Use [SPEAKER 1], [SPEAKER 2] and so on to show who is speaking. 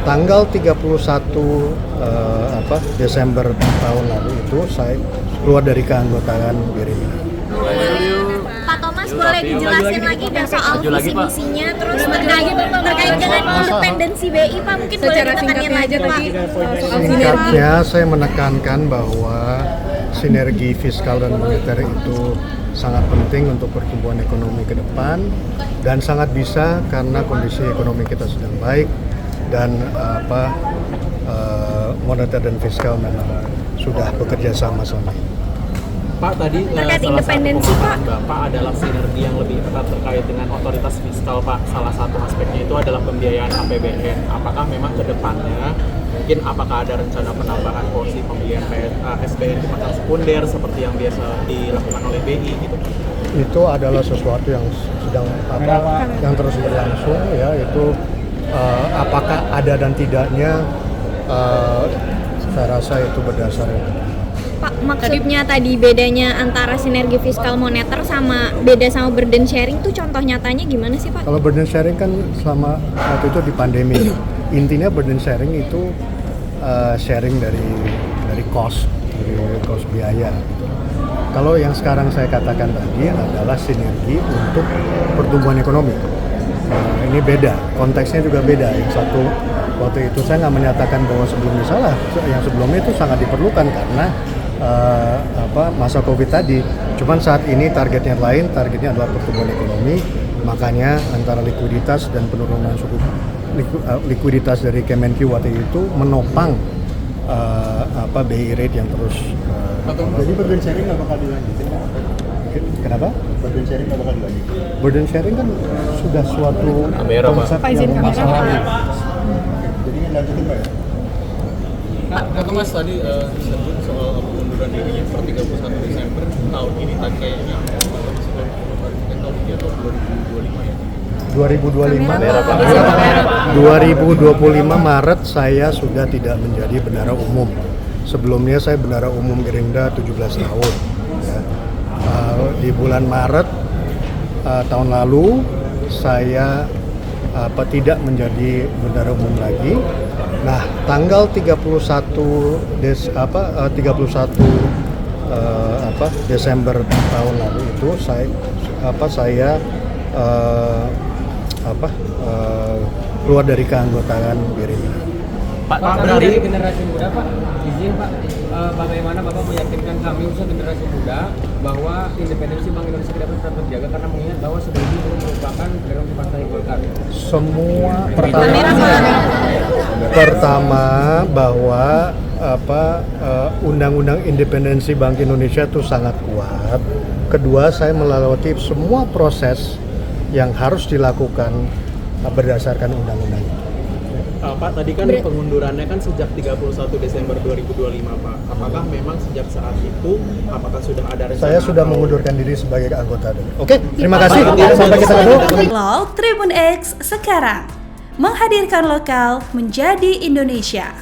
[SPEAKER 1] tanggal 31 Desember tahun lalu itu saya keluar dari keanggotaan Gerindra.
[SPEAKER 2] Pak Thomas, boleh dijelasin lagi nggak soal visi misinya, terus terkait dengan independensi BI, Pak, mungkin boleh ditekanin lagi, Pak.
[SPEAKER 1] Singkatnya, saya menekankan bahwa sinergi fiskal dan moneter itu sangat penting untuk pertumbuhan ekonomi ke depan dan sangat bisa karena kondisi ekonomi kita sedang baik dan moneter dan fiskal memang sudah bekerja sama-sama.
[SPEAKER 3] Pak, tadi
[SPEAKER 2] terkait
[SPEAKER 3] salah
[SPEAKER 2] independensi,
[SPEAKER 3] satu
[SPEAKER 2] Pak,
[SPEAKER 3] Bapak adalah sinergi yang lebih erat terkait dengan otoritas fiskal, Pak. Salah satu aspeknya itu adalah pembiayaan APBN. Apakah memang ke depannya mungkin apakah ada rencana penambahan porsi pembelian SBN di pasar sekunder seperti yang biasa dilakukan oleh BI gitu?
[SPEAKER 1] Itu adalah sesuatu yang sedang yang terus berlangsung ya, itu apakah ada dan tidaknya saya rasa itu berdasar.
[SPEAKER 2] Pak, maksudnya tadi bedanya antara sinergi fiskal moneter sama beda sama burden sharing tuh contoh nyatanya gimana sih, Pak?
[SPEAKER 1] Kalau burden sharing kan selama waktu itu di pandemi, intinya burden sharing itu sharing dari cost biaya. Kalau yang sekarang saya katakan tadi adalah sinergi untuk pertumbuhan ekonomi. Ini beda, konteksnya juga beda. Yang satu waktu itu saya nggak menyatakan bahwa sebelumnya salah, yang sebelumnya itu sangat diperlukan karena masa Covid tadi. Cuman saat ini targetnya lain, targetnya adalah pertumbuhan ekonomi. Makanya antara likuiditas dan penurunan suku likuiditas dari Kemenq waktu itu menopang BI rate yang terus.
[SPEAKER 4] Jadi burden sharing nggak bakal dilanjutin, Pak?
[SPEAKER 1] Kenapa?
[SPEAKER 4] Burden sharing nggak bakal dilanjutin.
[SPEAKER 1] Burden sharing kan sudah suatu konsep yang masa lalu.
[SPEAKER 4] Jadi lanjutin, Pak ya?
[SPEAKER 3] Pak Thomas tadi disebut soal pengunduran dirinya per 31 Desember tahun ini, tadi kayaknya tahun ini atau 2025 ya?
[SPEAKER 1] 2025 Maret saya sudah tidak menjadi bendahara umum. Sebelumnya saya bendahara umum Gerindra 17 tahun. Ya. Di bulan Maret tahun lalu saya tidak menjadi bendahara umum lagi. Nah, tanggal 31 Desember tahun lalu itu saya keluar dari keanggotaan Gerindra.
[SPEAKER 5] Pak, dari generasi muda, Pak, izin Pak, bagaimana Bapak meyakinkan kami usaha generasi muda bahwa independensi Bank Indonesia ke depan tetap terjaga karena mengingat bahwa sebelumnya belum merupakan dari Partai Golkar.
[SPEAKER 1] Semua pertama bahwa undang-undang independensi Bank Indonesia itu sangat kuat. Kedua, saya melewati semua proses yang harus dilakukan berdasarkan undang-undang itu.
[SPEAKER 3] Pak, tadi kan pengundurannya kan sejak 31 Desember 2025, Pak. Apakah memang sejak saat itu, apakah sudah ada rencana?
[SPEAKER 1] Saya sudah mengundurkan diri sebagai anggota. Oke, terima kasih. Sampai kita ketemu.
[SPEAKER 6] Tribun X sekarang menghadirkan lokal menjadi Indonesia.